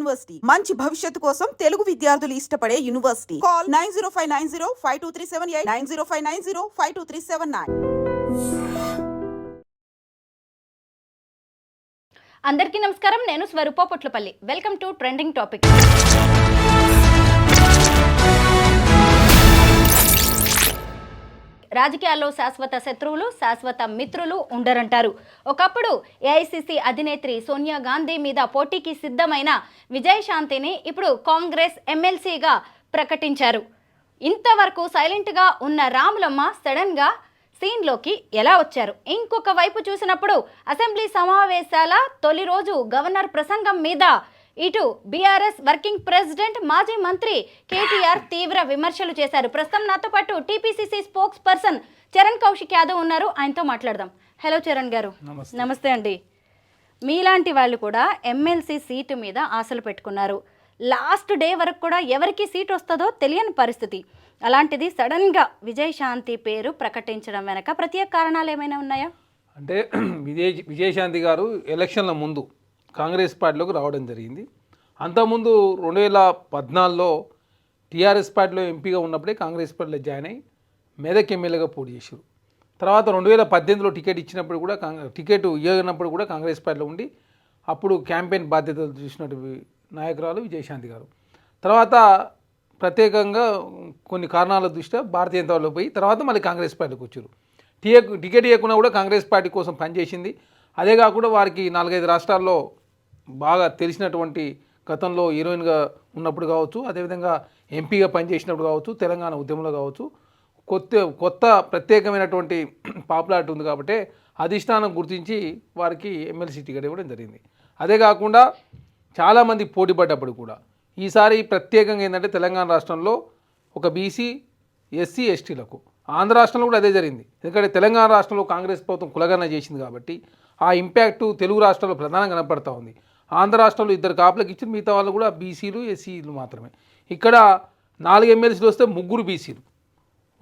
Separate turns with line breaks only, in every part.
University మంచి భవిష్యత్తు కోసం తెలుగు విద్యార్థులు ఇష్టపడే యూనివర్సిటీ. కాల్ 9059052378 9059052379.
అందరికీ నమస్కారం. నేను Swarupa Potlapalli. Welcome to trending topic. రాజకీయాల్లో శాశ్వత శత్రువులు, శాశ్వత మిత్రులు ఉండరంటారు. ఒకప్పుడు ఏఐసిసి అధినేత్రి సోనియా గాంధీ మీద పోటీకి సిద్ధమైన విజయశాంతిని ఇప్పుడు కాంగ్రెస్ ఎమ్మెల్సీగా ప్రకటించారు. ఇంతవరకు సైలెంట్గా ఉన్న రాములమ్మ సడన్గా సీన్లోకి ఎలా వచ్చారు? ఇంకొక వైపు చూసినప్పుడు అసెంబ్లీ సమావేశాల తొలి రోజు గవర్నర్ ప్రసంగం మీద ఇటు బీఆర్ఎస్ వర్కింగ్ ప్రెసిడెంట్ మాజీ మంత్రి కేటీఆర్ తీవ్ర విమర్శలు చేశారు. ప్రస్తుతం నాతో పాటు TPCC spokes person Charan Kaushik Yadav ఉన్నారు. ఆయనతో మాట్లాడదాం. హలో చరణ్ గారు. నమస్తే అండి. మీలాంటి వాళ్ళు కూడా ఎమ్మెల్సీ సీటు మీద ఆశలు పెట్టుకున్నారు. లాస్ట్ డే వరకు కూడా ఎవరికి సీట్ వస్తుందో తెలియని పరిస్థితి. అలాంటిది సడన్గా విజయశాంతి పేరు ప్రకటించడం వెనక ప్రత్యేక కారణాలు ఏమైనా ఉన్నాయా?
అంటే విజయశాంతి గారు ఎలక్షన్ల ముందు కాంగ్రెస్ పార్టీలోకి రావడం జరిగింది. అంతకుముందు 2014లో టీఆర్ఎస్ పార్టీలో ఎంపీగా ఉన్నప్పుడే కాంగ్రెస్ పార్టీలో జాయిన్ అయ్యి మెదక్ ఎమ్మెల్యేగా పోటీ చేశారు. తర్వాత 2018లో టికెట్ ఇచ్చినప్పుడు కూడా టికెట్ ఇవ్వనప్పుడు కూడా కాంగ్రెస్ పార్టీలో ఉండి అప్పుడు క్యాంపెయిన్ బాధ్యతలు చూసినట్టు నాయకురాలు విజయశాంతి గారు. తర్వాత ప్రత్యేకంగా కొన్ని కారణాల దృష్ట్యా భారతీయ జనతా పార్టీలో పోయి తర్వాత మళ్ళీ కాంగ్రెస్ పార్టీకి వచ్చారు. టికెట్ ఇవ్వకుండా కూడా కాంగ్రెస్ పార్టీ కోసం పనిచేసింది. అదే కాకుండా వారికి 4-5 రాష్ట్రాల్లో బాగా తెలిసినటువంటి గతంలో హీరోయిన్గా ఉన్నప్పుడు కావచ్చు, అదేవిధంగా ఎంపీగా పనిచేసినప్పుడు కావచ్చు, తెలంగాణ ఉద్యమంలో కావచ్చు కొత్త ప్రత్యేకమైనటువంటి పాపులారిటీ ఉంది కాబట్టి అధిష్టానం గుర్తించి వారికి ఎమ్మెల్సీ టికెట్ ఇవ్వడం జరిగింది. అదే కాకుండా చాలామంది పోటీ పడ్డప్పుడు కూడా ఈసారి ప్రత్యేకంగా ఏంటంటే తెలంగాణ రాష్ట్రంలో ఒక బీసీ, ఎస్సీ, ఎస్టీలకు, ఆంధ్ర రాష్ట్రంలో కూడా అదే జరిగింది. ఎందుకంటే తెలంగాణ రాష్ట్రంలో కాంగ్రెస్ ప్రభుత్వం కులగణన చేసింది కాబట్టి ఆ ఇంపాక్టు తెలుగు రాష్ట్రాల్లో ప్రధానంగా కనపడతా ఉంది. ఆంధ్ర రాష్ట్రంలో 2 కాపులకు ఇచ్చి మిగతా వాళ్ళు కూడా బీసీలు, ఎస్సీలు మాత్రమే. ఇక్కడ 4 ఎమ్మెల్సీలు వస్తే 3 బీసీలు,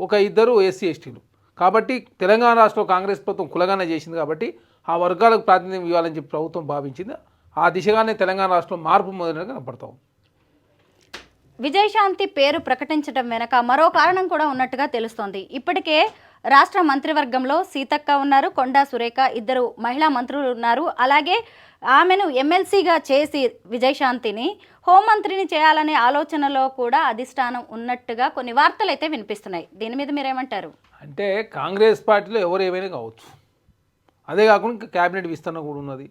1-2 ఎస్సీ, ఎస్టీలు. కాబట్టి తెలంగాణ రాష్ట్రంలో కాంగ్రెస్ ప్రభుత్వం కులగణన చేసింది కాబట్టి ఆ వర్గాలకు ప్రాతినిధ్యం ఇవ్వాలని చెప్పి ప్రభుత్వం భావించింది. ఆ దిశగానే తెలంగాణ రాష్ట్రంలో మార్పు మొదలైనగా కనపడతాం.
విజయశాంతి పేరు ప్రకటించడం వెనక మరో కారణం కూడా ఉన్నట్టుగా తెలుస్తోంది. ఇప్పటికే రాష్ట్ర మంత్రివర్గంలో సీతక్క ఉన్నారు, కొండా సురేఖ 2 మహిళా మంత్రులు ఉన్నారు. అలాగే ఆమెను ఎమ్మెల్సీగా చేసి విజయశాంతిని హోంమంత్రిని చేయాలనే ఆలోచనలో కూడా అధిష్టానం ఉన్నట్టుగా కొన్ని వార్తలు అయితే వినిపిస్తున్నాయి. దీని మీద మీరేమంటారు?
అంటే కాంగ్రెస్ పార్టీలో ఎవరు ఏమైనా కావచ్చు. అదే కాకుండా క్యాబినెట్ విస్తరణ కూడా ఉన్నది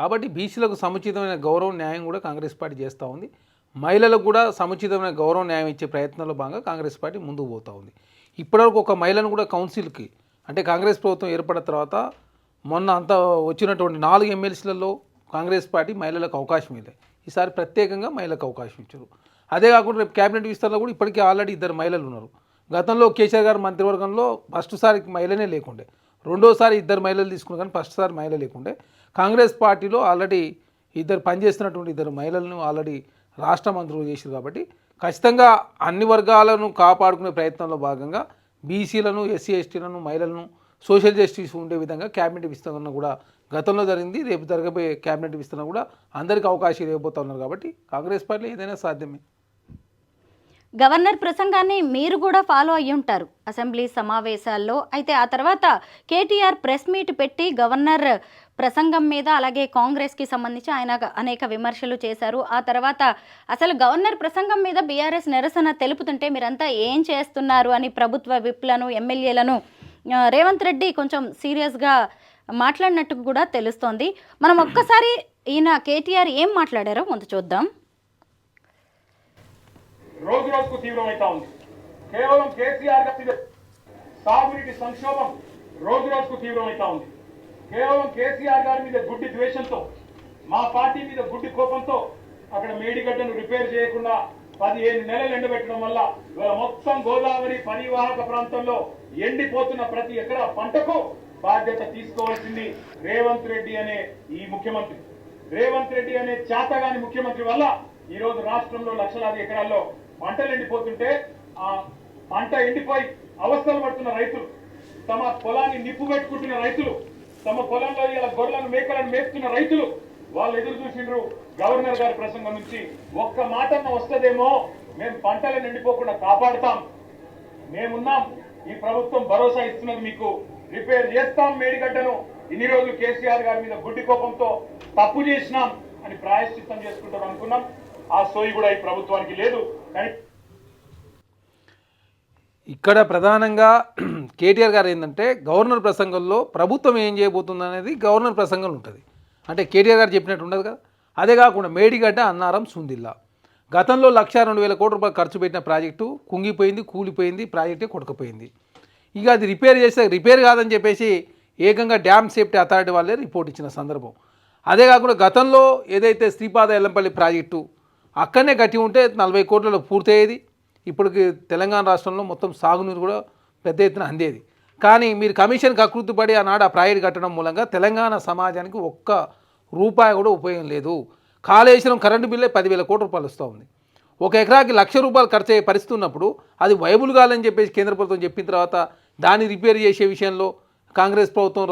కాబట్టి బీసీలకు సముచితమైన గౌరవం, న్యాయం కూడా కాంగ్రెస్ పార్టీ చేస్తూ ఉంది. మహిళలకు కూడా సముచితమైన గౌరవం, న్యాయం ఇచ్చే ప్రయత్నంలో భాగంగా కాంగ్రెస్ పార్టీ ముందుకు పోతూ ఉంది. ఇప్పటివరకు ఒక మహిళను కూడా కౌన్సిల్కి, అంటే కాంగ్రెస్ ప్రభుత్వం ఏర్పడిన తర్వాత మొన్న అంతా వచ్చినటువంటి 4 ఎమ్మెల్సీలలో కాంగ్రెస్ పార్టీ మహిళలకు అవకాశం ఇవ్వలేదు. ఈసారి ప్రత్యేకంగా మహిళలకు అవకాశం ఇచ్చారు. అదే కాకుండా రేపు క్యాబినెట్ విస్తరణలో కూడా ఇప్పటికీ ఆల్రెడీ 2 మహిళలు ఉన్నారు. గతంలో కేసీఆర్ గారు మంత్రివర్గంలో ఫస్ట్ సారికి మహిళనే లేకుండే, రెండోసారి 2 మహిళలు తీసుకున్నారు కానీ ఫస్ట్ సారి మహిళ లేకుండే. కాంగ్రెస్ పార్టీలో ఆల్రెడీ పనిచేస్తున్నటువంటి 2 మహిళలను ఆల్రెడీ రాష్ట్ర మంత్రులు చేశారు. కాబట్టి ఖచ్చితంగా అన్ని వర్గాలను కాపాడుకునే ప్రయత్నంలో భాగంగా బీసీలను, ఎస్సీ, ఎస్టీలను, మహిళలను సోషల్ జస్టిస్ ఉండే విధంగా క్యాబినెట్ విస్తరణ కూడా గతంలో జరిగింది. రేపు జరగబోయే క్యాబినెట్ విస్తరణ కూడా అందరికీ అవకాశం ఇవ్వబోతా ఉన్నారు. కాబట్టి కాంగ్రెస్ పార్టీలో ఏదైనా సాధ్యమే.
గవర్నర్ ప్రసంగాన్ని మీరు కూడా ఫాలో అయ్యి ఉంటారు అసెంబ్లీ సమావేశాల్లో. అయితే ఆ తర్వాత కేటీఆర్ ప్రెస్ మీట్ పెట్టి గవర్నర్ ప్రసంగం మీద అలాగే కాంగ్రెస్కి సంబంధించి ఆయన అనేక విమర్శలు చేశారు. ఆ తర్వాత అసలు గవర్నర్ ప్రసంగం మీద బీఆర్ఎస్ నిరసన తెలుపుతుంటే మీరంతా ఏం చేస్తున్నారు అని ప్రభుత్వ విప్లను, ఎమ్మెల్యేలను రేవంత్ రెడ్డి కొంచెం సీరియస్గా మాట్లాడినట్టు కూడా తెలుస్తోంది. మనం ఒక్కసారి ఈయన కేటీఆర్ ఏం మాట్లాడారో ముందు చూద్దాం.
రోజు రోజుకు తీవ్రమైతా ఉంది. కేవలం కేసీఆర్ గారి సాగునీటి సంక్షోభం రోజు రోజుకు తీవ్రమైతా ఉంది. కేవలం కేసీఆర్ గారి మీద గుడ్డి ద్వేషంతో, మా పార్టీ మీద గుడ్డి కోపంతో అక్కడ మేడిగడ్డను రిపేర్ చేయకుండా 15 నెలలు ఎండబెట్టడం వల్ల ఇవాళ మొత్తం గోదావరి పరివాహక ప్రాంతంలో ఎండిపోతున్న ప్రతి ఎకరా పంటకు బాధ్యత తీసుకోవాల్సింది రేవంత్ రెడ్డి అనే ఈ ముఖ్యమంత్రి. రేవంత్ రెడ్డి అనే చేతగాని ముఖ్యమంత్రి వల్ల ఈ రోజు రాష్ట్రంలో లక్షలాది ఎకరాల్లో పంటలు ఎండిపోతుంటే ఆ పంట ఎండిపోయి అవస్థలు పడుతున్న రైతులు, తమ పొలాన్ని నిప్పు పెట్టుకుంటున్న రైతులు, తమ పొలంలో ఇలా గొర్రెలను మేకలను మేపుతున్న రైతులు వాళ్ళు ఎదురు చూసిండ్రు గవర్నర్ గారి ప్రసంగం నుంచి ఒక్క మాటన్న వస్తదేమో, మేము పంటలు నిండిపోకుండా కాపాడుతాం, మేమున్నాం, ఈ ప్రభుత్వం భరోసా ఇస్తున్నది, మీకు రిపేర్ చేస్తాం మేడిగడ్డను, ఇన్ని రోజులు కేసీఆర్ గారి మీద గుడ్డి కోపంతో తప్పు చేసినాం అని ప్రాయశ్చిత్తం చేసుకుంటాం అనుకున్నాం. ఆ సోయి కూడా ఈ ప్రభుత్వానికి లేదు. కానీ
ఇక్కడ ప్రధానంగా కేటీఆర్ గారు ఏంటంటే గవర్నర్ ప్రసంగంలో ప్రభుత్వం ఏం చేయబోతుంది అనేది గవర్నర్ ప్రసంగంలో ఉంటుంది. అంటే కేటీఆర్ గారు చెప్పినట్టు ఉండదు కదా. అదే కాకుండా మేడిగడ్డ, అన్నారం, సుందిల్లా గతంలో 1,02,000 కోట్ల రూపాయలు ఖర్చు పెట్టిన ప్రాజెక్టు కుంగిపోయింది, కూలిపోయింది, ప్రాజెక్టే కొట్టుకుపోయింది. ఇక అది రిపేర్ చేస్తే రిపేర్ కాదని చెప్పేసి ఏకంగా డ్యామ్ సేఫ్టీ అథారిటీ వాళ్ళే రిపోర్ట్ ఇచ్చిన సందర్భం. అదే కాకుండా గతంలో ఏదైతే శ్రీపాద ఎల్లంపల్లి ప్రాజెక్టు అక్కడనే కట్టి ఉంటే 40 కోట్లలో పూర్తయ్యేది. ఇప్పటికి తెలంగాణ రాష్ట్రంలో మొత్తం సాగునీరు కూడా పెద్ద ఎత్తున అందేది. కానీ మీరు కమిషన్కి అకృతిపడి ఆనాడు ఆ ప్రాజెక్ట్ కట్టడం మూలంగా తెలంగాణ సమాజానికి ఒక్క రూపాయి కూడా ఉపయోగం లేదు. కాళేశ్వరం కరెంటు బిల్లే 10,000 కోట్ల రూపాయలు వస్తూ ఉంది. ఒక ఎకరాకి 1,00,000 రూపాయలు ఖర్చు అయ్యే పరిస్థితి ఉన్నప్పుడు అది వైబుల్ కాదని చెప్పేసి కేంద్ర ప్రభుత్వం చెప్పిన తర్వాత దాన్ని రిపేర్ చేసే విషయంలో కాంగ్రెస్ ప్రభుత్వం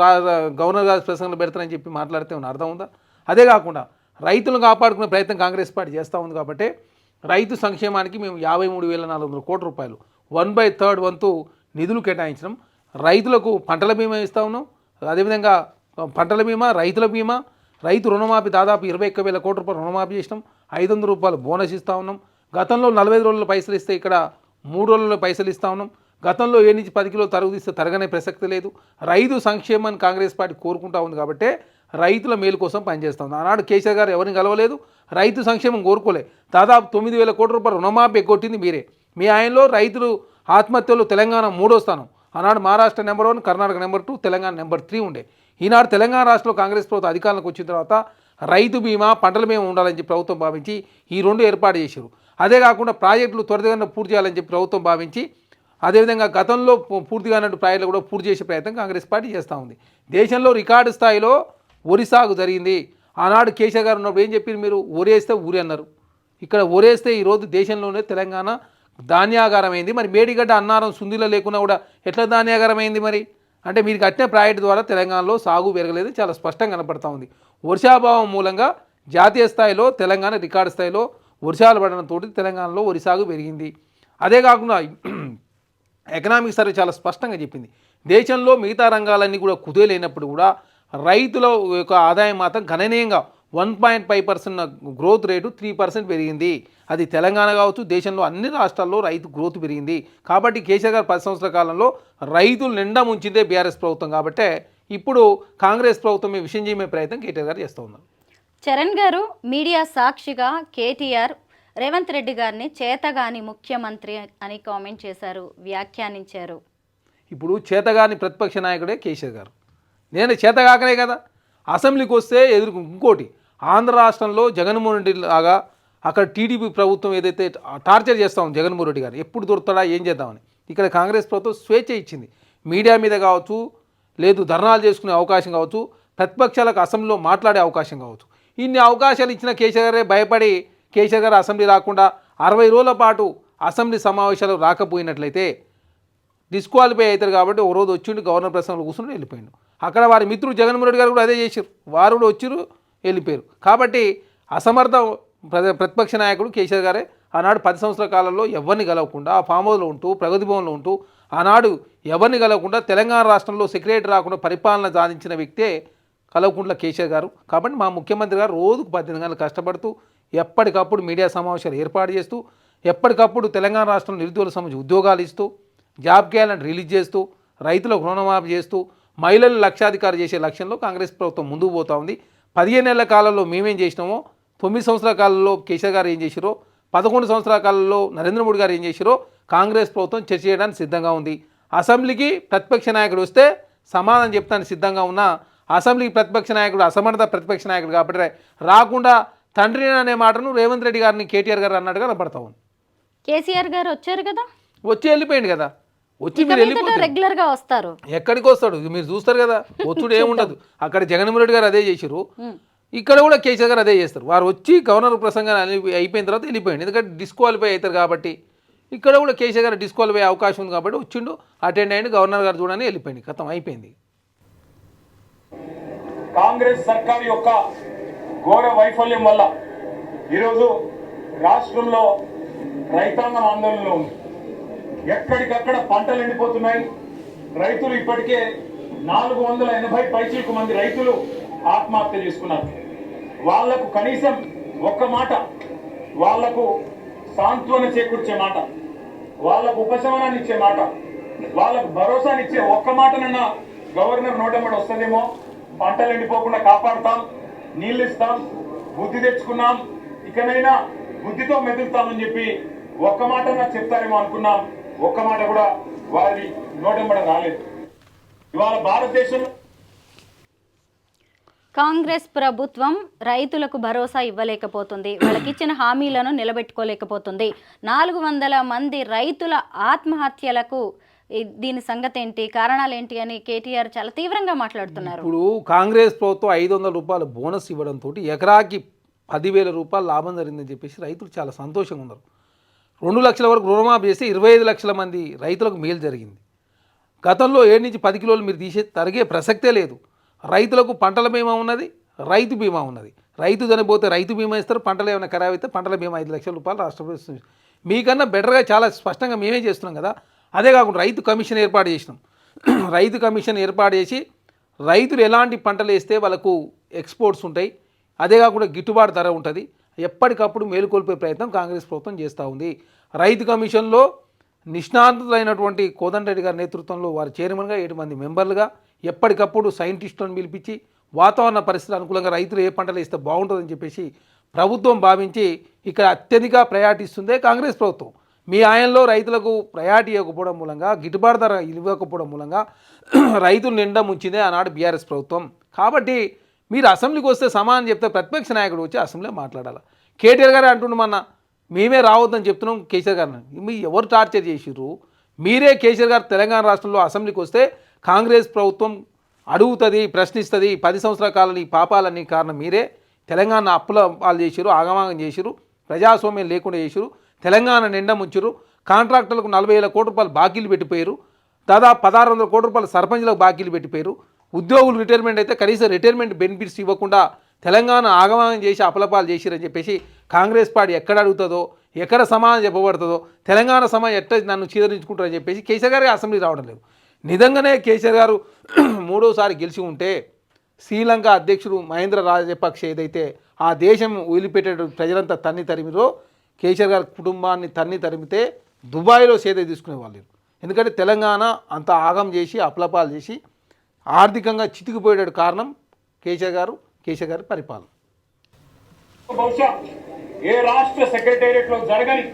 గవర్నర్ గారి ప్రసంగంలో పెడతారని చెప్పి మాట్లాడితే ఉన్న అర్థం ఉందా? అదే కాకుండా రైతులను కాపాడుకునే ప్రయత్నం కాంగ్రెస్ పార్టీ చేస్తూ ఉంది. కాబట్టి రైతు సంక్షేమానికి మేము 53,400 కోట్ల రూపాయలు 1/3 వంతు నిధులు కేటాయించడం, రైతులకు పంటల బీమా ఇస్తూ ఉన్నాం. అదేవిధంగా పంటల బీమా, రైతుల బీమా, రైతు రుణమాఫీ దాదాపు 21,000 కోట్ల రూపాయలు రుణమాఫీ చేసినాం. 500 రూపాయలు బోనస్ ఇస్తూ ఉన్నాం. గతంలో 45 రోజుల పైసలు ఇస్తే ఇక్కడ 3 రోజుల్లో పైసలు ఇస్తూ ఉన్నాం. గతంలో 7 నుంచి 10 కిలో తరుగు తీస్తే తరగనే ప్రసక్తి లేదు. రైతు సంక్షేమాన్ని కాంగ్రెస్ పార్టీ కోరుకుంటా ఉంది. కాబట్టి రైతుల మేలు కోసం పనిచేస్తూ ఉంది. ఆనాడు కేసీఆర్ గారు ఎవరిని కలవలేదు, రైతు సంక్షేమం కోరుకోలే. దాదాపు 9,000 కోట్ల రూపాయలు రుణమాఫీ ఎగ్గొట్టింది మీరే. మీ ఆయనలో రైతులు ఆత్మహత్యలు తెలంగాణ 3వ స్థానం. ఆనాడు Maharashtra number 1, Karnataka number 2, Telangana number 3 ఉండే. ఈనాడు తెలంగాణ రాష్ట్రంలో కాంగ్రెస్ ప్రభుత్వం అధికారంలోకి వచ్చిన తర్వాత రైతు బీమా, పంటల బీమా ఉండాలని చెప్పి ప్రభుత్వం భావించి ఈ 2 ఏర్పాటు చేశారు. అదే కాకుండా ప్రాజెక్టులు త్వరితగతిన పూర్తి చేయాలని చెప్పి ప్రభుత్వం భావించి అదేవిధంగా గతంలో పూర్తిగా అన్నట్టు ప్రాజెక్టులు కూడా పూర్తి చేసే ప్రయత్నం కాంగ్రెస్ పార్టీ చేస్తూ ఉంది. దేశంలో రికార్డు స్థాయిలో వరి సాగు జరిగింది. ఆనాడు కేసీఆర్ గారు ఉన్నప్పుడు ఏం చెప్పారు మీరు? ఒరేస్తే ఊరి అన్నారు. ఇక్కడ ఒరేస్తే ఈరోజు దేశంలోనే తెలంగాణ ధాన్యాగారం అయింది. మరి మేడిగడ్డ, అన్నారం, సుందిలో లేకున్నా కూడా ఎట్లా ధాన్యాగారం అయింది? మరి అంటే మీరు కట్టిన ప్రాజెక్టు ద్వారా తెలంగాణలో సాగు పెరగలేదు, చాలా స్పష్టంగా కనపడతా ఉంది. వర్షాభావం మూలంగా జాతీయ స్థాయిలో తెలంగాణ రికార్డు స్థాయిలో వర్షాలు పడడంతో తెలంగాణలో వరి సాగు పెరిగింది. అదే కాకుండా ఎకనామిక్ సర్వే చాలా స్పష్టంగా చెప్పింది, దేశంలో మిగతా రంగాలన్నీ కూడా కుదేలైనప్పుడు కూడా రైతుల యొక్క ఆదాయం మాత్రం గణనీయంగా 1.5% గ్రోత్ రేటు 3% పెరిగింది. అది తెలంగాణ కావచ్చు, దేశంలో అన్ని రాష్ట్రాల్లో రైతు గ్రోత్ పెరిగింది. కాబట్టి కేసీఆర్ గారు 10 సంవత్సరాల కాలంలో రైతులు నిండా ముంచిందే బీఆర్ఎస్ ప్రభుత్వం. కాబట్టే ఇప్పుడు కాంగ్రెస్ ప్రభుత్వం విషయం చేయమే ప్రయత్నం కేటీఆర్ గారు చేస్తూ ఉన్నారు.
చరణ్ గారు మీడియా సాక్షిగా కేటీఆర్ రేవంత్ రెడ్డి గారిని చేతగాని ముఖ్యమంత్రి అని కామెంట్ చేశారు, వ్యాఖ్యానించారు.
ఇప్పుడు చేతగాని ప్రతిపక్ష నాయకుడే కేసీఆర్ గారు. నేను చేతగాకనే కదా అసెంబ్లీకి వస్తే ఇంకోటి ఆంధ్ర రాష్ట్రంలో జగన్మోహన్ రెడ్డి లాగా అక్కడ టీడీపీ ప్రభుత్వం ఏదైతే టార్చర్ చేస్తాం జగన్మోహన్ రెడ్డి గారు ఎప్పుడు దొరుకుతాడా ఏం చేద్దామని, ఇక్కడ కాంగ్రెస్ ప్రభుత్వం స్వేచ్ఛ ఇచ్చింది. మీడియా మీద కావచ్చు, లేదు ధర్నాలు చేసుకునే అవకాశం కావచ్చు, ప్రతిపక్షాలకు అసెంబ్లీలో మాట్లాడే అవకాశం కావచ్చు. ఇన్ని అవకాశాలు ఇచ్చిన కేసీఆర్ గారే భయపడి కేసీఆర్ గారు అసెంబ్లీ రాకుండా 60 రోజుల పాటు అసెంబ్లీ సమావేశాలు రాకపోయినట్లయితే డిస్క్వాలిఫై అవుతారు. కాబట్టి ఓ రోజు వచ్చిండు గవర్నర్ ప్రసంగంలో కూర్చుని వెళ్ళిపోయిండు. అక్కడ వారి మిత్రుడు జగన్మోహన్ రెడ్డి గారు కూడా అదే చేశారు, వారు కూడా వచ్చిరు వెళ్ళిపోయారు. కాబట్టి అసమర్థ ప్రతిపక్ష నాయకుడు కేసీఆర్ గారే ఆనాడు 10 సంవత్సరాల కాలంలో ఎవరిని గెలవకుండా ఫామ్ హౌస్లో ఉంటూ ప్రగతి భవన్లో ఉంటూ ఆనాడు ఎవరిని గెలవకుండా తెలంగాణ రాష్ట్రంలో సెక్రటరీ రాకుండా పరిపాలన సాధించిన వ్యక్తే కల్వకుంట్ల కేసీఆర్ గారు. కాబట్టి మా ముఖ్యమంత్రి గారు రోజుకు 18 గంటలు కష్టపడుతూ ఎప్పటికప్పుడు మీడియా సమావేశాలు ఏర్పాటు చేస్తూ ఎప్పటికప్పుడు తెలంగాణ రాష్ట్రంలో నిరుద్యోగుల సంబంధించి ఉద్యోగాలు ఇస్తూ జాబ్ క్యాలెండర్ రిలీజ్ చేస్తూ రైతులకు రుణమాఫీ చేస్తూ మహిళలను లక్షాధికారి చేసే లక్ష్యంలో కాంగ్రెస్ ప్రభుత్వం ముందుకు పోతూ ఉంది. 15 ఏళ్ల కాలంలో మేమేం చేసినామో, 9 సంవత్సరాల కాలంలో కేసీఆర్ గారు ఏం చేసిరో, 11 సంవత్సరాల కాలంలో నరేంద్ర మోడీ గారు ఏం చేసిరో కాంగ్రెస్ ప్రభుత్వం చర్చ చేయడానికి సిద్ధంగా ఉంది. అసెంబ్లీకి ప్రతిపక్ష నాయకుడు వస్తే సమాధానం చెప్తానికి సిద్ధంగా ఉన్న అసెంబ్లీకి ప్రతిపక్ష నాయకుడు అసమర్థ ప్రతిపక్ష నాయకుడు కాబట్టి రాకుండా తండ్రి అనే మాటను రేవంత్ రెడ్డి గారిని కేటీఆర్ గారు అన్నట్టుగా కనపడతా ఉంది.
కేసీఆర్ గారు వచ్చారు కదా,
వచ్చి వెళ్ళిపోయింది కదా, వచ్చి మీరు వెళ్ళిపోతారు,
రెగ్యులర్ గా వస్తారు.
ఎక్కడికి వస్తాడు మీరు చూస్తారు కదా, వచ్చుడు ఏముండదు. అక్కడ జగన్మోహన్ రెడ్డి గారు అదే చేశారు, ఇక్కడ కూడా కేసీఆర్ గారు అదే చేస్తారు. వారు వచ్చి గవర్నర్ ప్రసంగాన్ని అయిపోయిన తర్వాత వెళ్ళిపోయింది, ఎందుకంటే డిస్క్వాలిఫై అవుతారు కాబట్టి. ఇక్కడ కూడా కేసీఆర్ గారు డిస్క్వాలిఫై అయ్యే అవకాశం ఉంది కాబట్టి వచ్చిండు, అటెండ్ అయ్యిండు, గవర్నర్ గారు చూడని వెళ్ళిపోయింది, ఖతం అయిపోయింది.
కాంగ్రెస్ సర్కార్ యొక్క ఘోర వైఫల్యం వల్ల ఈరోజు రాష్ట్రంలో రైతాంగం ఆందోళనలో ఉంది. ఎక్కడికక్కడ పంటలు ఎండిపోతున్నాయి. రైతులు ఇప్పటికే 480 పైచిలకు మంది రైతులు ఆత్మహత్య చేసుకున్నారు. వాళ్లకు కనీసం ఒక్క మాట, వాళ్లకు సాంత్వన చేకూర్చే మాట, వాళ్లకు ఉపశమనాన్ని ఇచ్చే మాట, వాళ్ళకు భరోసానిచ్చే ఒక్క మాటనన్నా గవర్నర్ నోటెంబడి వస్తుందేమో. పంటలు ఎండిపోకుండా కాపాడుతాం, నీళ్ళు ఇస్తాం, బుద్ధి తెచ్చుకున్నాం, ఇకనైనా బుద్ధితో మెదులుతామని చెప్పి ఒక్క మాట చెప్తారేమో అనుకున్నాం. ఒక్క మాట కూడా వారి నోటెంబడ రాలేదు. ఇవాళ భారతదేశంలో
కాంగ్రెస్ ప్రభుత్వం రైతులకు భరోసా ఇవ్వలేకపోతుంది, వాళ్ళకి ఇచ్చిన హామీలను నిలబెట్టుకోలేకపోతుంది. 400 మంది రైతుల ఆత్మహత్యలకు దీని సంగతి ఏంటి, కారణాలు ఏంటి అని కేటీఆర్ చాలా తీవ్రంగా మాట్లాడుతున్నారు.
ఇప్పుడు కాంగ్రెస్ ప్రభుత్వం 500 రూపాయల బోనస్ ఇవ్వడంతో ఎకరాకి 10,000 రూపాయలు లాభం జరిగిందని చెప్పేసి రైతులు చాలా సంతోషంగా ఉన్నారు. 2 లక్షల వరకు రుణమాఫీ చేసి 25 లక్షల మంది రైతులకు మేలు జరిగింది. గతంలో 7 నుంచి 10 కిలోలు మీరు తీసే తరిగే ప్రసక్తే లేదు. రైతులకు పంటల బీమా ఉన్నది, రైతు బీమా ఉన్నది. రైతు చనిపోతే రైతు బీమా ఇస్తారు, పంటలు ఏమైనా ఖరాబ్ అయితే పంటల బీమా 5 లక్షల రూపాయలు రాష్ట్ర ప్రభుత్వం మీకన్నా బెటర్గా చాలా స్పష్టంగా మేమే చేస్తున్నాం కదా. అదే కాకుండా రైతు కమిషన్ ఏర్పాటు చేసినాం. రైతు కమిషన్ ఏర్పాటు చేసి రైతులు ఎలాంటి పంటలు వేస్తే వాళ్ళకు ఎక్స్పోర్ట్స్ ఉంటాయి, అదే కాకుండా గిట్టుబాటు ధర ఉంటుంది, ఎప్పటికప్పుడు మేలుకొల్పే ప్రయత్నం కాంగ్రెస్ ప్రభుత్వం చేస్తూ ఉంది. రైతు కమిషన్లో నిష్ణాతులైనటువంటి కోదండరెడ్డి గారి నేతృత్వంలో వారి చైర్మన్గా 7 మంది మెంబర్లుగా ఎప్పటికప్పుడు సైంటిస్టులను పిలిపించి వాతావరణ పరిస్థితులు అనుకూలంగా రైతులు ఏ పంటలు వేస్తే బాగుంటుందని చెప్పేసి ప్రభుత్వం భావించి ఇక్కడ అత్యధిక ప్రయారిటీ ఇస్తుందే కాంగ్రెస్ ప్రభుత్వం. మీ ఆయనలో రైతులకు ప్రయారిటీ ఇవ్వకపోవడం మూలంగా, గిట్టుబాటు ధర ఇవ్వకపోవడం మూలంగా రైతులు నిండా ముంచిందే ఆనాడు బీఆర్ఎస్ ప్రభుత్వం. కాబట్టి మీరు అసెంబ్లీకి వస్తే సమానం చెప్తే ప్రతిపక్ష నాయకుడు వచ్చి అసెంబ్లీలో మాట్లాడాలి. కేటీఆర్ గారు అంటుండమన్నా మేమే రావద్దని చెప్తున్నాం కేసీఆర్ గారిని. మీ ఎవరు టార్చర్ చేసిర్రు? మీరే కేసీఆర్ గారు తెలంగాణ రాష్ట్రంలో అసెంబ్లీకి వస్తే కాంగ్రెస్ ప్రభుత్వం అడుగుతుంది, ప్రశ్నిస్తుంది. 10 సంవత్సరాల కాలం ఈ పాపాలన్నీ కారణం మీరే. తెలంగాణ అప్పుల పాలు చేసిరు, ఆగమాగం చేసిరు, ప్రజాస్వామ్యం లేకుండా చేసిరు, తెలంగాణ నిండా ముంచురు. కాంట్రాక్టర్లకు 40,000 కోట్ల రూపాయలు బాకీలు పెట్టిపోయారు. దాదాపు 1,600 కోట్ల రూపాయలు సర్పంచ్లకు బాకీలు పెట్టిపోయారు. ఉద్యోగులు రిటైర్మెంట్ అయితే కనీసం రిటైర్మెంట్ బెనిఫిట్స్ ఇవ్వకుండా తెలంగాణ ఆగమాగం చేసి అప్పలపాలు చేసిరని చెప్పేసి కాంగ్రెస్ పార్టీ ఎక్కడ అడుగుతుందో, ఎక్కడ సమాధానం చెప్పబడుతుందో, తెలంగాణ సమాజం ఎట్లా నన్ను చీదరించుకుంటారని చెప్పేసి కేసీఆర్ గారికి అసెంబ్లీ రావడం లేదు. నిజంగానే కేసీఆర్ గారు 3వసారి గెలిచి ఉంటే శ్రీలంక అధ్యక్షుడు మహేంద్ర రాజపక్ష ఏదైతే ఆ దేశం వదిలిపెట్టే ప్రజలంతా తన్ని తరిమిరో, కేసీఆర్ గారి కుటుంబాన్ని తన్ని తరిమితే దుబాయ్లో సేద తీసుకునేవాళ్ళు. ఎందుకంటే తెలంగాణ అంత ఆగం చేసి అప్లపాలు చేసి ఆర్థికంగా చితికిపోయేట కారణం కేసీఆర్ గారి పరిపాలన.
బహుశా ఏ రాష్ట్ర సెక్రటేరియట్ లో జరగని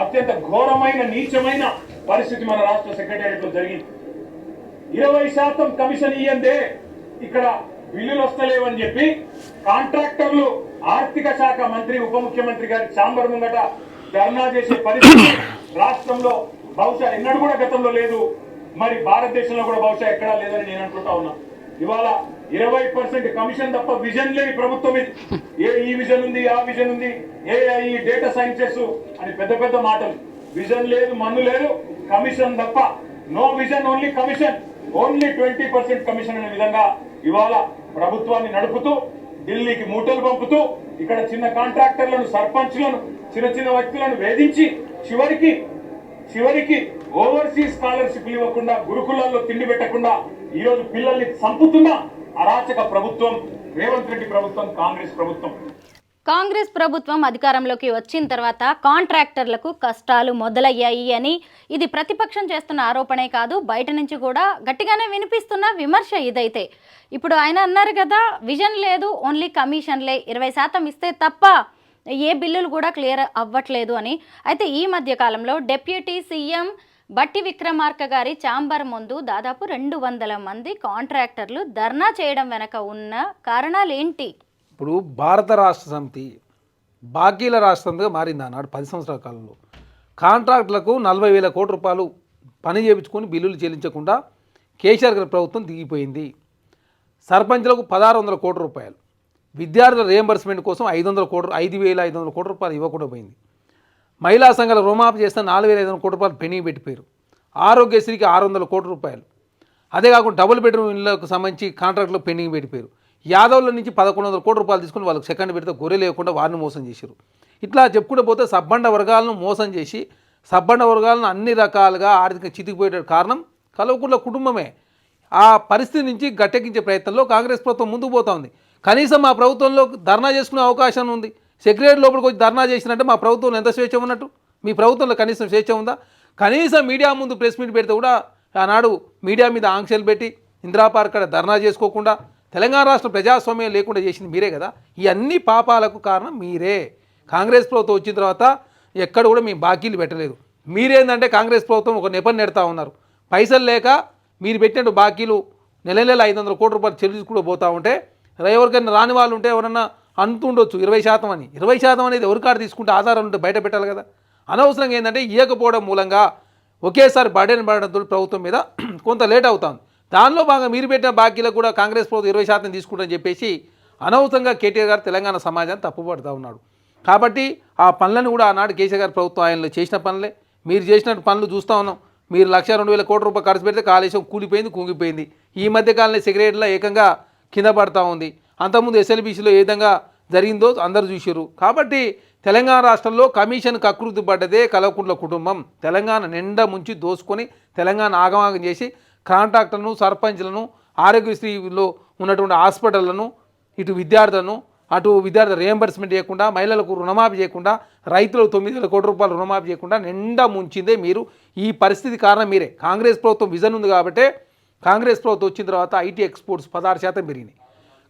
అత్యంత ఘోరమైన నీచమైన పరిస్థితి మన రాష్ట్ర సెక్రటేరియట్ లో జరిగింది. 20% కమిషన్ ఇయ్యందే ఇక్కడ బిల్లులు వస్తలేవని చెప్పి కాంట్రాక్టర్లు ఆర్థిక శాఖ మంత్రి ఉప ముఖ్యమంత్రి గారి ఛాంబర్ ముంగట ధర్నా చేసే పరిస్థితి రాష్ట్రంలో బహుశా ఎన్నడూ కూడా గతంలో లేదు. మరి భారతదేశంలో కూడా బహుశా ఎక్కడా లేదని నేను అనుకుంటా ఉన్నా. ఇవాళ 20% కమిషన్ తప్ప విజన్ లేని ప్రభుత్వం ఇది. ఈ విజన్ ఉంది, ఆ విజన్ ఉంది, ఏఐ డేటా సైన్సెస్ అని పెద్ద పెద్ద మాటలు. విజన్ లేదు, మన్ను లేదు, కమిషన్ తప్ప. No vision, only commission, only 20% commission అనే విధంగా ఇవాళ ప్రభుత్వాన్ని నడుపుతూ ఢిల్లీకి మూటలు పంపుతూ ఇక్కడ చిన్న కాంట్రాక్టర్లను, సర్పంచ్లను, చిన్న చిన్న వ్యక్తులను వేధించి చివరికి ఓవర్సీస్ స్కాలర్షిప్ ఇవ్వకుండా, గురుకులాల్లో తిండి పెట్టకుండా ఈరోజు పిల్లల్ని చంపుతున్న అరాచక ప్రభుత్వం రేవంత్ రెడ్డి ప్రభుత్వం, కాంగ్రెస్ ప్రభుత్వం.
కాంగ్రెస్ ప్రభుత్వం అధికారంలోకి వచ్చిన తర్వాత కాంట్రాక్టర్లకు కష్టాలు మొదలయ్యాయి అని ఇది ప్రతిపక్షం చేస్తున్న ఆరోపణే కాదు, బయట నుంచి కూడా గట్టిగానే వినిపిస్తున్న విమర్శ ఇదైతే. ఇప్పుడు ఆయన అన్నారు కదా, విజన్ లేదు, ఓన్లీ కమిషన్లే, 20% ఇస్తే తప్ప ఏ బిల్లులు కూడా క్లియర్ అవ్వట్లేదు అని. అయితే ఈ మధ్య కాలంలో డిప్యూటీ సీఎం బట్టి విక్రమార్క గారి ఛాంబర్ ముందు దాదాపు 200 మంది కాంట్రాక్టర్లు ధర్నా చేయడం వెనక ఉన్న కారణాలు ఏంటి?
ఇప్పుడు భారత రాష్ట్ర సమితి బాకీల రాష్ట్రంగా మారింది ఆనాడు 10 సంవత్సరాల కాలంలో. కాంట్రాక్టులకు 40,000 కోట్ల రూపాయలు పని చేయించుకొని బిల్లులు చెల్లించకుండా కేసీఆర్ గారి ప్రభుత్వం దిగిపోయింది. సర్పంచ్లకు 1,600 కోట్ల రూపాయలు, విద్యార్థుల రియంబర్స్మెంట్ కోసం 5,500 కోట్ల రూపాయలు ఇవ్వకుండా పోయింది. మహిళా సంఘాల రుణమాఫీ చేస్తే 4,500 కోట్ల రూపాయలు పెండింగ్ పెట్టిపోయారు. ఆరోగ్యశ్రీకి 600 కోట్ల రూపాయలు, అదే కాకుండా డబుల్ బెడ్రూమ్ ఇళ్లకు సంబంధించి కాంట్రాక్టులు పెండింగ్ పెట్టిపోయారు. యాదవ్ల నుంచి 1,100 కోట్ల రూపాయలు తీసుకుని వాళ్ళకి సెకండ్ పెడితే గొర్రె లేకుండా వారిని మోసం చేశారు. ఇట్లా చెప్పుకుంటూ పోతే సబ్బండ వర్గాలను మోసం చేసి సబ్బండ వర్గాలను అన్ని రకాలుగా ఆర్థికంగా చితికిపోయే కారణం కల్వకుంట్ల కుటుంబమే. ఆ పరిస్థితి నుంచి గట్టెక్కించే ప్రయత్నంలో కాంగ్రెస్ ప్రభుత్వం ముందుకు పోతా ఉంది. కనీసం మా ప్రభుత్వంలో ధర్నా చేసుకునే అవకాశం ఉంది. సెక్రటరీ లోపలికి వచ్చి ధర్నా చేసినట్టే మా ప్రభుత్వంలో ఎంత స్వేచ్ఛ ఉన్నట్టు? మీ ప్రభుత్వంలో కనీసం స్వేచ్ఛ ఉందా? కనీసం మీడియా ముందు ప్రెస్ మీట్ పెడితే కూడా ఆనాడు మీడియా మీద ఆంక్షలు పెట్టి ఇందిరా పార్క్ కాడ ధర్నా చేసుకోకుండా తెలంగాణ రాష్ట్ర ప్రజాస్వామ్యం లేకుండా చేసింది మీరే కదా. ఈ అన్ని పాపాలకు కారణం మీరే. కాంగ్రెస్ ప్రభుత్వం వచ్చిన తర్వాత ఎక్కడ కూడా మీ బాకీలు పెట్టలేదు. మీరేందంటే కాంగ్రెస్ ప్రభుత్వం ఒక నెపం నెడతా ఉన్నారు. పైసలు లేక మీరు పెట్టినట్టు బాకీలు నెల 500 కోట్ల రూపాయలు చెల్లించుకుంటూ పోతూ ఉంటే ఎవరికైనా రాని వాళ్ళు ఉంటే ఎవరన్నా అంటుండొచ్చు 20% అని. 20% అనేది ఎవరికాడ తీసుకుంటే ఆధారం ఉంటే బయట పెట్టాలి కదా. అనవసరంగా ఏంటంటే ఇవ్వకపోవడం మూలంగా ఒకేసారి బర్డెన్ పడడంతో ప్రభుత్వం మీద కొంత లేట్ అవుతుంది. దానిలో బాగా మీరు పెట్టిన బాకీలకు కూడా కాంగ్రెస్ ప్రభుత్వం 20% తీసుకుంటారని చెప్పేసి అనవసరంగా కేటీఆర్ గారు తెలంగాణ సమాజాన్ని తప్పుపడుతూ ఉన్నాడు. కాబట్టి ఆ పనులను కూడా ఆనాడు కేసీఆర్ గారి ప్రభుత్వం ఆయనలో చేసిన పనులే మీరు చేసినట్టు పనులు చూస్తూ ఉన్నాం. మీరు 1,02,000 కోట్ల రూపాయలు ఖర్చు పెడితే కాళేశ్వరం కూలిపోయింది, కుంగిపోయింది. ఈ మధ్యకాలంలో సెక్రటరీలో ఏకంగా కింద పడతా ఉంది. అంతకుముందు ఎస్ఎల్బీసీలో ఏ విధంగా జరిగిందో అందరూ చూసారు. కాబట్టి తెలంగాణ రాష్ట్రంలో కమిషన్ కకృతి పడ్డదే కల్వకుంట్ల కుటుంబం. తెలంగాణ నిండా ముంచి దోసుకొని తెలంగాణ ఆగమాగం చేసి కాంట్రాక్టర్లను, సర్పంచ్లను, ఆరోగ్యశ్రీలో ఉన్నటువంటి హాస్పిటళ్లను, ఇటు విద్యార్థులను, అటు విద్యార్థి రియంబర్స్మెంట్ చేయకుండా, మహిళలకు రుణమాఫీ చేయకుండా, రైతులకు 9,000 కోట్ల రూపాయలు రుణమాఫీ చేయకుండా నిండా ముంచిందే మీరు. ఈ పరిస్థితి కారణం మీరే. కాంగ్రెస్ ప్రభుత్వం విజన్ ఉంది కాబట్టి కాంగ్రెస్ ప్రభుత్వం వచ్చిన తర్వాత ఐటీ ఎక్స్పోర్ట్స్ 16% పెరిగినాయి.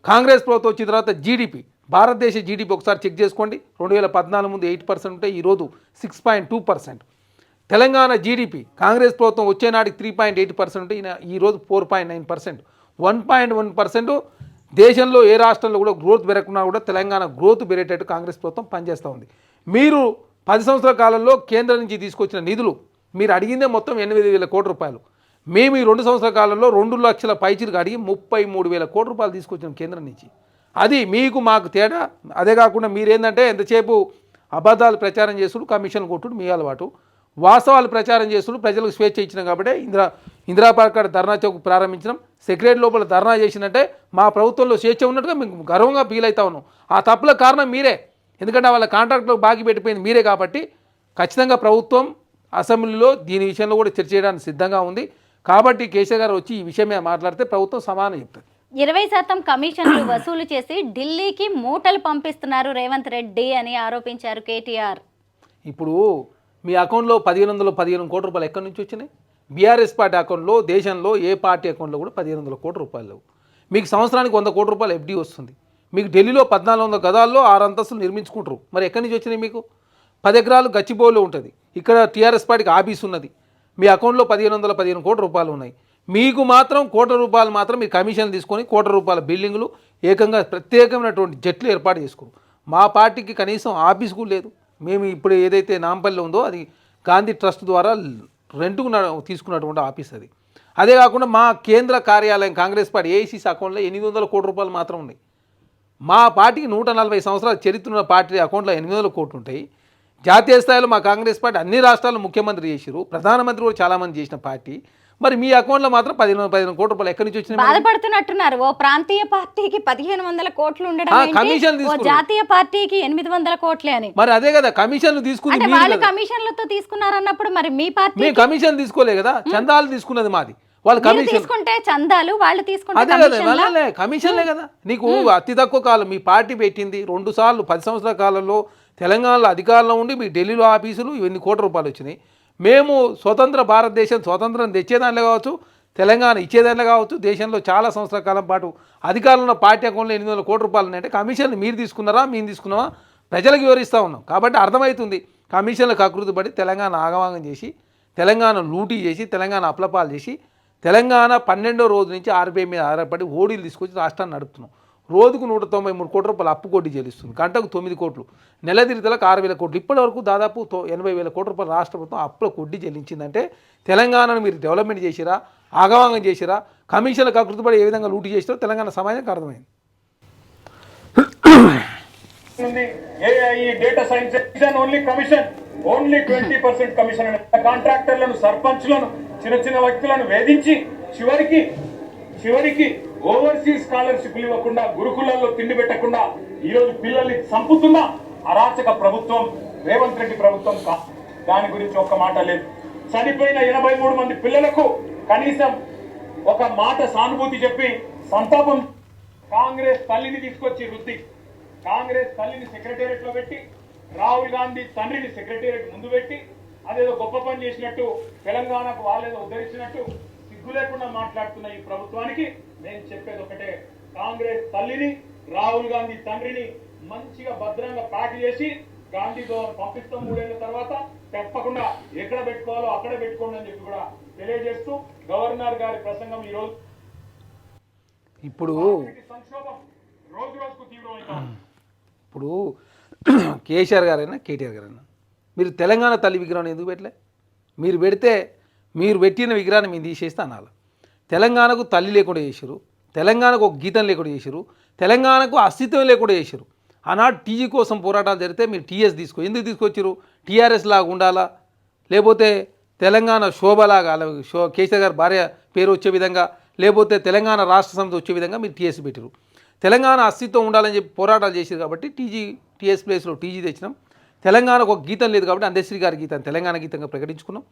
కాంగ్రెస్ ప్రభుత్వం వచ్చిన తర్వాత జీడిపి, భారతదేశ జీడిపి ఒకసారి చెక్ చేసుకోండి. 2014 ముందు 8% ఉంటే ఈరోజు 6.2%. తెలంగాణ జీడిపి కాంగ్రెస్ ప్రభుత్వం వచ్చే నాటికి 3.8% ఉంటే ఈరోజు 4.9%. 1.1% దేశంలో ఏ రాష్ట్రంలో కూడా గ్రోత్ పెరగకుండా కూడా తెలంగాణ గ్రోత్ పెరిగేటట్టు కాంగ్రెస్ ప్రభుత్వం పనిచేస్తూ ఉంది. మీరు 10 సంవత్సరాల కాలంలో కేంద్రం నుంచి తీసుకొచ్చిన నిధులు మీరు అడిగిందే మొత్తం 8,000 కోట్ల రూపాయలు. మేము ఈ 2 సంవత్సరాల కాలంలో 2 లక్షల పైచీలకు అడిగి 33,000 కోట్ల రూపాయలు తీసుకొచ్చిన కేంద్రం నుంచి. అది మీకు మాకు తేడా. అదే కాకుండా మీరేందంటే ఎంతసేపు అబద్ధాలు ప్రచారం చేసుడు, కమిషన్ కొట్టుడు మీ అలవాటు. వాస్తవాలు ప్రచారం చేసుడు, ప్రజలకు స్వేచ్ఛ ఇచ్చినాం కాబట్టి ఇందిరా పార్క్ కాడ ధర్నా చౌక్ ప్రారంభించినాం. సెక్రటరీ లోపల ధర్నా చేసినట్టే మా ప్రభుత్వంలో స్వేచ్ఛ ఉన్నట్టుగా మేము గర్వంగా ఫీల్ అవుతా ఉన్నాం. ఆ తప్పుల కారణం మీరే. ఎందుకంటే వాళ్ళ కాంట్రాక్ట్లో బాకీ పెట్టిపోయింది మీరే. కాబట్టి ఖచ్చితంగా ప్రభుత్వం అసెంబ్లీలో దీని విషయంలో కూడా చర్చ చేయడానికి సిద్ధంగా ఉంది. కాబట్టి కేసీఆర్ గారు వచ్చి ఈ విషయం మీద మాట్లాడితే ప్రభుత్వం సమానం చెప్తుంది.
20% కమిషన్లు వసూలు చేసి ఢిల్లీకి మూటలు పంపిస్తున్నారు రేవంత్ రెడ్డి అని ఆరోపించారు కేటీఆర్.
ఇప్పుడు మీ అకౌంట్లో 1,515 కోట్ల రూపాయలు ఎక్కడి నుంచి వచ్చినాయి? బీఆర్ఎస్ పార్టీ అకౌంట్లో, దేశంలో ఏ పార్టీ అకౌంట్లో కూడా 1,500 కోట్ల రూపాయలు లేవు. మీకు సంవత్సరానికి 100 కోట్ల రూపాయలు ఎఫ్డీ వస్తుంది. మీకు ఢిల్లీలో 1,400 గదాల్లో 6 అంతస్తులు నిర్మించుకుంటారు. మరి ఎక్కడి నుంచి వచ్చినాయి? మీకు 10 ఎకరాలు గచ్చిబౌలిలో ఉంటుంది. ఇక్కడ టీఆర్ఎస్ పార్టీకి ఆఫీస్ ఉన్నది. మీ అకౌంట్లో 1,515 కోట్ల రూపాయలు ఉన్నాయి. మీకు మాత్రం కోట్ల రూపాయలు మాత్రం మీరు కమిషన్లు తీసుకొని కోట్ల రూపాయల బిల్డింగులు, ఏకంగా ప్రత్యేకమైనటువంటి జట్లు ఏర్పాటు చేసుకోరు. మా పార్టీకి కనీసం ఆఫీస్ కూడా లేదు. మేము ఇప్పుడు ఏదైతే నాంపల్లి ఉందో అది గాంధీ ట్రస్ట్ ద్వారా రెంట్కు తీసుకున్నటువంటి ఆఫీస్ అది. అదే కాకుండా మా కేంద్ర కార్యాలయం కాంగ్రెస్ పార్టీ ఏఐసీసీ అకౌంట్లో 800 కోట్ల రూపాయలు మాత్రం ఉన్నాయి. మా పార్టీకి 140 సంవత్సరాల చరిత్ర ఉన్న పార్టీ అకౌంట్లో 800 కోట్లు ఉంటాయి. జాతీయ స్థాయిలో మా కాంగ్రెస్ పార్టీ అన్ని రాష్ట్రాల్లో ముఖ్యమంత్రి చేశారు, ప్రధానమంత్రి కూడా చాలామంది చేసిన పార్టీ. మరి మీ అకౌంట్లో మాత్రం 15 కోట్ల రూపాయలు ఎక్కడి నుంచి వచ్చినాయి?
బాధపడుతున్నట్టున్నారు. ఓ ప్రాంతీయ పార్టీకి 1,500 కోట్లు ఉండడం,
కమిషన్
జాతీయ పార్టీకి 800 కోట్లే అని.
మరి అదే కదా కమిషన్లు తీసుకుంది.
వాళ్ళు కమిషన్లతో తీసుకున్నారన్నప్పుడు మరి మీ పార్టీ
మేము కమిషన్ తీసుకోలే కదా, చందాలు తీసుకున్నది మాది. వాళ్ళు కమిషన్
తీసుకుంటే చందాలు, వాళ్ళు తీసుకుంటే
అదే కదా కమిషన్లే కదా. నీకు అతి తక్కువ కాలం మీ పార్టీ పెట్టింది 2 సార్లు 10 సంవత్సరాల కాలంలో తెలంగాణలో అధికారంలో ఉండి మీ ఢిల్లీలో ఆఫీసులు ఇవన్నీ కోట్ల రూపాయలు వచ్చినాయి. మేము స్వతంత్ర భారతదేశం స్వతంత్రం తెచ్చేదానిలో కావచ్చు, తెలంగాణ ఇచ్చేదానిలో కావచ్చు, దేశంలో చాలా సంవత్సరాల కాలం పాటు అధికారంలో ఉన్న పార్టీ అకౌంట్లో 800 కోట్ల రూపాయలు ఉన్నాయంటే కమిషన్లు మీరు తీసుకున్నారా మేము తీసుకున్నామా ప్రజలకు వివరిస్తూ ఉన్నాం. కాబట్టి అర్థమవుతుంది కమిషన్లకు అకృతి పడి తెలంగాణ ఆగమాగం చేసి, తెలంగాణ లూటీ చేసి, తెలంగాణ అప్లపాలు చేసి, తెలంగాణ 12వ రోజు నుంచి ఆర్బీఐ మీద ఆధారపడి ఓడీలు తీసుకొచ్చి రాష్ట్రాన్ని నడుపుతున్నాం. రోజుకు 193 కోట్ల రూపాయలు అప్పు కొట్టి చెల్లిస్తుంది. గంటకు 9 కోట్లు, నెల తిరితలకు 6,000 కోట్లు. ఇప్పటి వరకు దాదాపు 80,000 కోట్ల రూపాయలు రాష్ట్ర ప్రభుత్వం అప్పుల కొట్టి చెల్లించిందంటే తెలంగాణను మీరు డెవలప్మెంట్ చేసిరా, ఆగమాగం చేసిరా, కమిషన్లకు అకృతిపడి ఏ విధంగా లూటీ చేసిరో తెలంగాణ సమాజానికి అర్థమైంది.
Data science only commission, only 20% commission. కాంట్రాక్టర్లను, సర్పంచ్లను, చిన్న వ్యక్తులను వేధించి చివరికి ఓవర్సీస్ స్కాలర్షిప్లు ఇవ్వకుండా, గురుకులాల్లో తిండి పెట్టకుండా ఈరోజు పిల్లల్ని చంపుతున్నా అరాచక ప్రభుత్వం రేవంత్ రెడ్డి ప్రభుత్వం దాని గురించి ఒక్క మాట లేదు. చనిపోయిన 83 మంది పిల్లలకు కనీసం ఒక మాట సానుభూతి చెప్పి సంతాపం. కాంగ్రెస్ తల్లిని తీసుకొచ్చి రుద్ది, కాంగ్రెస్ తల్లిని సెక్రటేరియట్ లో పెట్టి, రాహుల్ గాంధీ తండ్రిని సెక్రటేరియట్ ముందు పెట్టి అదేదో గొప్ప పని చేసినట్టు, తెలంగాణకు వాళ్ళేదో ఉద్ధరించినట్టు సిగ్గు లేకుండా మాట్లాడుతున్న ఈ ప్రభుత్వానికి నేను చెప్పేది ఒకటే, కాంగ్రెస్ తల్లిని రాహుల్ గాంధీ తండ్రిని మంచిగా భద్రంగా ప్యాక్ చేసి గాంధీ భవన్ పంపిస్తాం 3 ఏళ్ల తర్వాత. తప్పకుండా ఎక్కడ పెట్టుకోవాలో అక్కడ పెట్టుకోండి అని చెప్పి కూడా తెలియజేస్తూ గవర్నర్ గారి ప్రసంగం ఈ రోజు
ఇప్పుడు
సంక్షోభం రోజు రోజుకు తీవ్రమవుతుంది.
ఇప్పుడు కేసీఆర్ గారైనా కేటీఆర్ గారైనా మీరు తెలంగాణ తల్లి విగ్రహం ఎందుకు పెట్టలే? మీరు పెడితే మీరు పెట్టిన విగ్రహాన్ని మేము తీసేస్తే అనాలి. తెలంగాణకు తల్లి లేకుండా చేశారు, తెలంగాణకు ఒక గీతం లేకుండా చేశారు, తెలంగాణకు అస్తిత్వం లేకుండా చేశారు. ఆనాడు టీజీ కోసం పోరాటాలు జరిగితే మీరు టీఎస్ ఎందుకు తీసుకొచ్చారు? టీఆర్ఎస్ లాగా ఉండాలా, లేకపోతే తెలంగాణ శోభలాగా కేసీఆర్ గారి భార్య పేరు వచ్చే విధంగా, లేకపోతే తెలంగాణ రాష్ట్ర సమితి వచ్చే విధంగా మీరు టీఎస్ పెట్టారు. తెలంగాణ అస్తిత్వం ఉండాలని చెప్పి పోరాటాలు చేశారు కాబట్టి టీఎస్ ప్లేస్లో టీజీ తెచ్చినాం. తెలంగాణకు ఒక గీతం లేదు కాబట్టి అందశ్రీ గారి గీతం తెలంగాణ గీతంగా ప్రకటించుకున్నాం.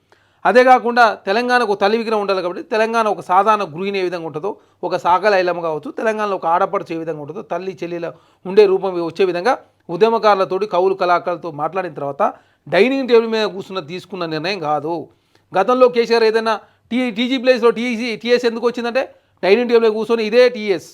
అదే కాకుండా తెలంగాణకు తల్లి విగ్రహం ఉండాలి కాబట్టి తెలంగాణ ఒక సాధారణ గృహిణి ఏ విధంగా ఉంటుందో, ఒక సాకల ఐలమ్మ కావచ్చు, తెలంగాణలో ఒక ఆడపడుచు ఏ విధంగా ఉంటుందో, తల్లి చెల్లిల ఉండే రూపం వచ్చే విధంగా ఉద్యమకారులతోటి కవులు కళాకారులతో మాట్లాడిన తర్వాత డైనింగ్ టేబుల్ మీద తీసుకున్న నిర్ణయం కాదు. గతంలో కేసీఆర్ ఏదైనా టీజీ ప్లేస్లో టీఎస్ ఎందుకు వచ్చిందంటే డైనింగ్ టేబుల్ కూర్చొని ఇదే టీఎస్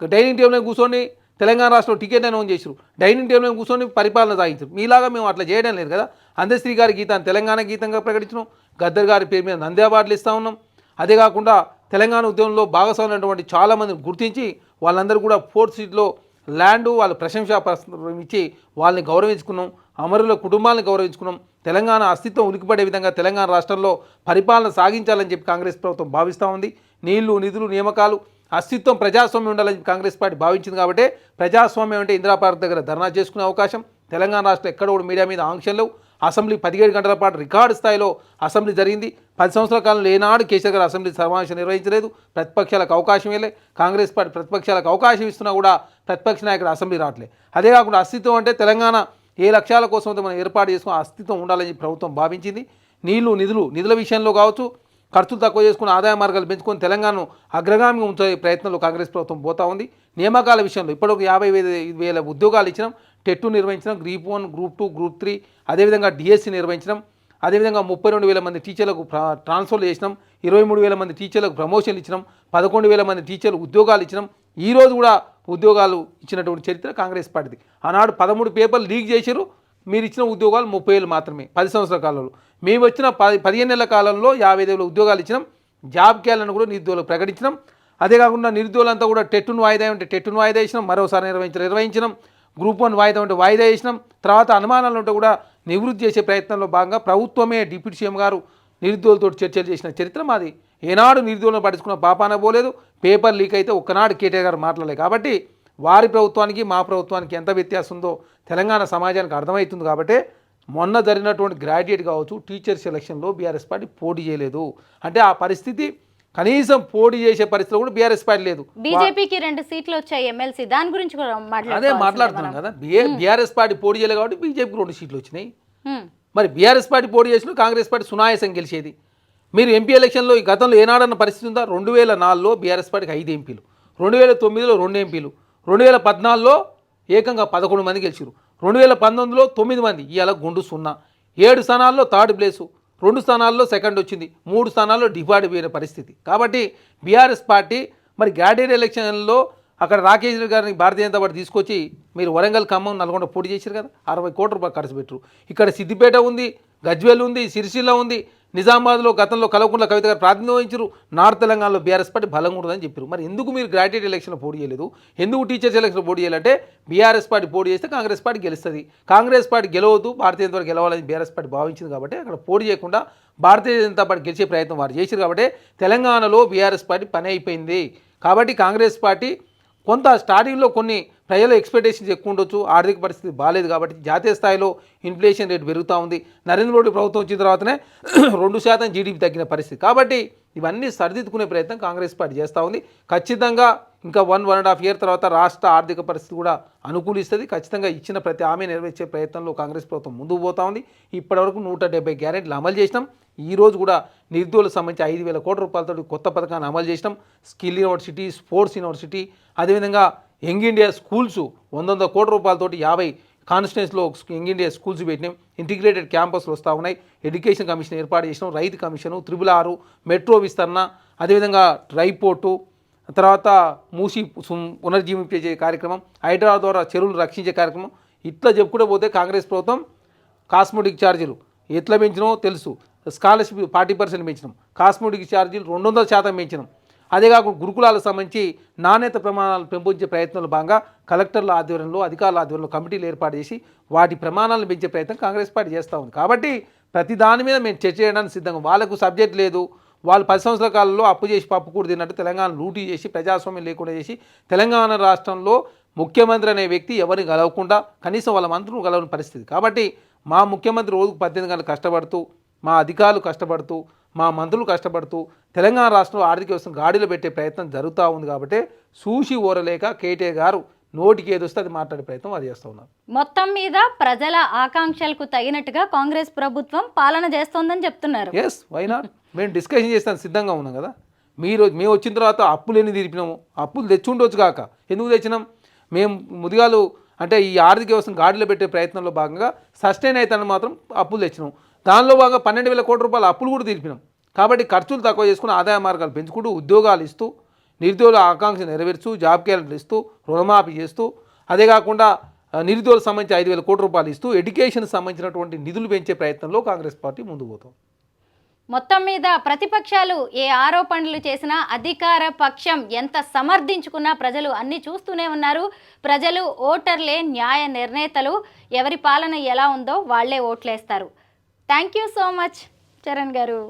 డైనింగ్ టేబుల్ కూర్చొని తెలంగాణ రాష్ట్రంలో టికెట్ అనౌన్స్ చేశారు, డైనింగ్ టేబుల్ కూర్చొని పరిపాలన సాగించారు. మీలాగా మేము అట్లా చేయడం లేదు కదా. అందశ్రీ గారి గీతాన్ని తెలంగాణ గీతంగా ప్రకటించినాం, గద్దర్ గారి పేరు మీద నంది అవార్డులు ఇస్తూ ఉన్నాం. అదే కాకుండా తెలంగాణ ఉద్యమంలో భాగస్వామైనటువంటి చాలామందిని గుర్తించి వాళ్ళందరూ కూడా 4th సీట్లో ల్యాండు వాళ్ళ ప్రశంసా పత్రం ఇచ్చి వాళ్ళని గౌరవించుకున్నాం, అమరుల కుటుంబాలను గౌరవించుకున్నాం. తెలంగాణ అస్తిత్వం ఉనికిపడే విధంగా తెలంగాణ రాష్ట్రంలో పరిపాలన సాగించాలని చెప్పి కాంగ్రెస్ ప్రభుత్వం భావిస్తూ ఉంది. నీళ్లు నిధులు నియామకాలు అస్తిత్వం ప్రజాస్వామ్యం ఉండాలని కాంగ్రెస్ పార్టీ భావించింది కాబట్టి ప్రజాస్వామ్యం అంటే ఇందిరా పార్క్ దగ్గర ధర్నా చేసుకునే అవకాశం, తెలంగాణ రాష్ట్రం ఎక్కడ కూడా మీడియా మీద ఆంక్షలు, అసెంబ్లీ 17 గంటల పాటు రికార్డు స్థాయిలో అసెంబ్లీ జరిగింది. 10 సంవత్సరాల కాలంలో ఏనాడు కేసీఆర్ గారు అసెంబ్లీ సమావేశం నిర్వహించలేదు. ప్రతిపక్షాలకు అవకాశం ఇవ్వలే. కాంగ్రెస్ పార్టీ ప్రతిపక్షాలకు అవకాశం ఇస్తున్నా కూడా ప్రతిపక్ష నాయకుడు అసెంబ్లీ రావట్లేదు. అదే కాకుండా అస్తిత్వం అంటే తెలంగాణ ఏ లక్ష్యాల కోసం అయితే మనం ఏర్పాటు చేసుకుని అస్తిత్వం ఉండాలని ప్రభుత్వం భావించింది. నీళ్లు నిధుల విషయంలో కావచ్చు, ఖర్చులు తక్కువ చేసుకుని ఆదాయ మార్గాలు పెంచుకొని తెలంగాణను అగ్రగామిగా ఉంచే ప్రయత్నంలో కాంగ్రెస్ ప్రభుత్వం పోతా ఉంది. నియామకాల విషయంలో ఇప్పటివరకు 50,000 ఉద్యోగాలు ఇచ్చినాం, టెట్ నిర్వహించినాం, గ్రూప్ 1, గ్రూప్ 2, గ్రూప్ 3, అదేవిధంగా డిఎస్సి నిర్వహించినాం. అదేవిధంగా 32,000 మంది టీచర్లకు ట్రాన్స్ఫర్లు చేసినాం, 23,000 మంది టీచర్లకు ప్రమోషన్లు ఇచ్చినాం, 11,000 మంది టీచర్లు ఉద్యోగాలు ఇచ్చినాం. ఈరోజు కూడా ఉద్యోగాలు ఇచ్చినటువంటి చరిత్ర కాంగ్రెస్ పార్టీది. ఆనాడు 13 పేపర్లు లీక్ చేశారు, మీరు ఇచ్చిన ఉద్యోగాలు 30,000 మాత్రమే 10 సంవత్సరాల కాలంలో. మేము వచ్చిన 15 నెలల కాలంలో 50,000 ఉద్యోగాలు ఇచ్చినాం. జాబ్ క్యాలను కూడా నిరుద్యోగులకు ప్రకటించినాం. అదే కాకుండా నిరుద్యోగులంతా కూడా టెట్టును వాయిదా ఉంటే టెట్టును వాయిదా ఇచ్చినాం, మరోసారి నిర్వహించినాం. గ్రూప్ 1 వాయిదా ఉంటే వాయిదా చేసినాం. తర్వాత అనుమానాలు ఉంటే కూడా నివృత్తి చేసే ప్రయత్నంలో భాగంగా ప్రభుత్వమే డిప్యూటీ సీఎం గారు నిరుద్యోగులతో చర్చలు చేసిన చరిత్ర మాది. ఏనాడు నిరుద్యోగులను పట్టించుకున్న పాపాన పోలేదు. పేపర్ లీక్ అయితే ఒక్కనాడు కేటీఆర్ గారు మాట్లాడలేదు. కాబట్టి వారి ప్రభుత్వానికి మా ప్రభుత్వానికి ఎంత వ్యత్యాసం ఉందో తెలంగాణ సమాజానికి అర్థమవుతుంది. కాబట్టి మొన్న జరిగినటువంటి గ్రాడ్యుయేట్ కావచ్చు, టీచర్ సెలక్షన్లో బీఆర్ఎస్ పార్టీ పోటీ చేయలేదు. అంటే ఆ పరిస్థితి కనీసం పోటీ చేసే పరిస్థితి కూడా బీఆర్ఎస్ పార్టీ లేదు.
బీజేపీకి 2 సీట్లు వచ్చాయి ఎమ్మెల్సీ, దాని గురించి కూడా
అదే మాట్లాడుతున్నాం కదా. బీఆర్ఎస్ పార్టీ పోటీ చేయలేదు కాబట్టి బీజేపీకి 2 సీట్లు వచ్చినాయి. మరి బీఆర్ఎస్ పార్టీ పోటీ చేసిన కాంగ్రెస్ పార్టీ సునాయాసం గెలిచేది. మీరు ఎంపీ ఎలక్షన్లో ఈ గతంలో ఏనాడన్న పరిస్థితి ఉందా? 2004లో బీఆర్ఎస్ పార్టీకి 5 ఎంపీలు, 2009లో 2 ఎంపీలు, 2014లో ఏకంగా 11 మంది గెలిచారు, 2019లో 9 మంది. ఇవాళ గుండు 0. 7 స్థానాల్లో 3rd ప్లేసు, 2 స్థానాల్లో 2nd వచ్చింది, 3 స్థానాల్లో డిపార్ట్ పోయిన పరిస్థితి. కాబట్టి బీఆర్ఎస్ పార్టీ మరి గ్రాడ్యుయేట్ ఎలక్షన్లో అక్కడ రాకేష్ రెడ్డి గారిని భారతీయ జనతా పార్టీ తీసుకొచ్చి మీరు వరంగల్, ఖమ్మం, నల్గొండ పోటీ చేశారు కదా, 60 కోట్ల రూపాయలు ఖర్చు పెట్టరు. ఇక్కడ సిద్దిపేట ఉంది, గజ్వేల్ ఉంది, సిరిసిల్ల ఉంది, నిజామాబాద్లో గతంలో కల్వకుంట్ల కవిత గారు ప్రాతినిధ్యం వహించారు. నార్త్ తెలంగాణలో బీఆర్ఎస్ పార్టీ బలంగా ఉంటుందని చెప్పారు. మరి ఎందుకు మీరు గ్రాడ్యుయేట్ ఎలక్షన్లో పోటీ చేయలేదు? ఎందుకు టీచర్స్ ఎలక్షన్లో పోటీ చేయాలంటే బీఆర్ఎస్ పార్టీ పోటీ చేస్తే కాంగ్రెస్ పార్టీ గెలుస్తుంది. కాంగ్రెస్ పార్టీ గెలవద్దు, భారతీయ జనతా పార్టీ గెలవాలని బీఆర్ఎస్ పార్టీ భావించింది. కాబట్టి అక్కడ పోటీ చేయకుండా భారతీయ జనతా పార్టీ గెలిచే ప్రయత్నం వారు చేశారు. కాబట్టి తెలంగాణలో బీఆర్ఎస్ పార్టీ పని అయిపోయింది. కాబట్టి కాంగ్రెస్ పార్టీ కొంత స్టార్టింగ్లో కొన్ని ప్రజల ఎక్స్పెక్టేషన్స్ ఎక్కువ ఉండొచ్చు, ఆర్థిక పరిస్థితి బాగాలేదు కాబట్టి జాతీయ స్థాయిలో ఇన్ఫ్లేషన్ రేట్ పెరుగుతూ ఉంది. నరేంద్ర మోడీ ప్రభుత్వం వచ్చిన తర్వాతనే 2% జీడీపీ తగ్గిన పరిస్థితి. కాబట్టి ఇవన్నీ సరిదిద్దుకునే ప్రయత్నం కాంగ్రెస్ పార్టీ చేస్తూ ఉంది. ఖచ్చితంగా ఇంకా 1.5 ఇయర్ తర్వాత రాష్ట్ర ఆర్థిక పరిస్థితి కూడా అనుకూలిస్తుంది. ఖచ్చితంగా ఇచ్చిన ప్రతి హామీ నెరవేర్చే ప్రయత్నంలో కాంగ్రెస్ ప్రభుత్వం ముందుకు పోతా ఉంది. ఇప్పటివరకు 170 గ్యారెంటీలు అమలు చేసినాం. ఈరోజు కూడా నిరుద్యోగులకు సంబంధించి 5,000 కోట్ల రూపాయలతో కొత్త పథకాన్ని అమలు చేసినాం. స్కిల్ యూనివర్సిటీ, స్పోర్ట్స్ యూనివర్సిటీ, అదేవిధంగా యంగ్ ఇండియా స్కూల్స్ 100 కోట్ల రూపాయలతోటి 50 కాన్స్టిట్యూన్సీలో యంగ్ ఇండియా స్కూల్స్ పెట్టినాం. ఇంటిగ్రేటెడ్ క్యాంపస్లు వస్తూ ఉన్నాయి. ఎడ్యుకేషన్ కమిషన్ ఏర్పాటు చేసినాం. రైతు కమిషను, 666, మెట్రో విస్తరణ, అదేవిధంగా రైపోర్టు, తర్వాత మూసి పునర్జీవించే కార్యక్రమం, హైదరాబాద్ ద్వారా చెరువులు రక్షించే కార్యక్రమం. ఇట్లా చెప్పుకుంటూ పోతే కాంగ్రెస్ ప్రభుత్వం కాస్మోటిక్ ఛార్జీలు ఎట్లా పెంచినో తెలుసు. స్కాలర్షిప్ 40% పెంచినాం. కాస్మోటిక్ ఛార్జీలు 200% పెంచినాం. అదే కాకుండా గురుకులాలకు సంబంధించి నాణ్యత ప్రమాణాలు పెంపొందించే ప్రయత్నంలో భాగంగా కలెక్టర్ల ఆధ్వర్యంలో, అధికారుల ఆధ్వర్యంలో కమిటీలు ఏర్పాటు చేసి వాటి ప్రమాణాలను పెంచే ప్రయత్నం కాంగ్రెస్ పార్టీ చేస్తూ ఉంది. కాబట్టి ప్రతి దాని మీద మేము చర్చ చేయడానికి సిద్ధంగా. వాళ్ళకు సబ్జెక్ట్ లేదు. వాళ్ళు 10 సంవత్సరాల కాలంలో అప్పు చేసి పప్పు కూడా తిన్నట్టు తెలంగాణ లూటీ చేసి ప్రజాస్వామ్యం లేకుండా చేసి తెలంగాణ రాష్ట్రంలో ముఖ్యమంత్రి అనే వ్యక్తి ఎవరిని గెలవకుండా కనీసం వాళ్ళ మంత్రులు గెలవని పరిస్థితి. కాబట్టి మా ముఖ్యమంత్రి రోజుకు 18 గంటలు కష్టపడుతూ, మా అధికారులు కష్టపడుతూ, మా మంత్రులు కష్టపడుతూ తెలంగాణ రాష్ట్రంలో ఆర్థిక వ్యవస్థను గాడిలో పెట్టే ప్రయత్నం జరుగుతూ ఉంది. కాబట్టి చూసి ఓరలేక కేటీఆర్ గారు నోటికి ఏదొస్తే అది మాట్లాడే ప్రయత్నం వారు చేస్తూ ఉన్నారు.
మొత్తం మీద ప్రజల ఆకాంక్షలకు తగినట్టుగా కాంగ్రెస్ ప్రభుత్వం పాలన చేస్తోందని చెప్తున్నారు.
Yes, why not? మేము డిస్కషన్ చేస్తాను సిద్ధంగా ఉన్నాం కదా. మేము వచ్చిన తర్వాత అప్పులు ఎన్ని తీర్పినాము? అప్పులు తెచ్చుండొచ్చు కాక ఎందుకు తెచ్చినాం? మేము ముదిగాలు అంటే ఈ ఆర్థిక వ్యవస్థను గాడిలో పెట్టే ప్రయత్నంలో భాగంగా సస్టైన్ అవుతాను మాత్రం అప్పులు తెచ్చినాం. దానిలో భాగంగా 12,000 కోట్ల రూపాయల అప్పులు కూడా తీర్పినాం. కాబట్టి ఖర్చులు తక్కువ చేసుకుని ఆదాయ మార్గాలు పెంచుకుంటూ ఉద్యోగాలు ఇస్తూ, నిరుద్యోగుల ఆకాంక్ష నెరవేర్చు, జాబ్ క్యాలెండర్ ఇస్తూ, రుణమాఫీ చేస్తూ, అదే కాకుండా నిరుద్యోగులకు సంబంధించి 5,000 కోట్ల రూపాయలు ఇస్తూ ఎడ్యుకేషన్కి సంబంధించినటువంటి నిధులు పెంచే ప్రయత్నంలో కాంగ్రెస్ పార్టీ ముందుకు పోతాం.
మొత్తం మీద ప్రతిపక్షాలు ఏ ఆరోపణలు చేసినా అధికార పక్షం ఎంత సమర్థించుకున్నా ప్రజలు అన్ని చూస్తూనే ఉన్నారు. ప్రజలు ఓటర్లే న్యాయ నిర్ణేతలు. ఎవరి పాలన ఎలా ఉందో వాళ్లే ఓట్లేస్తారు. Thank you so much Charan గారు.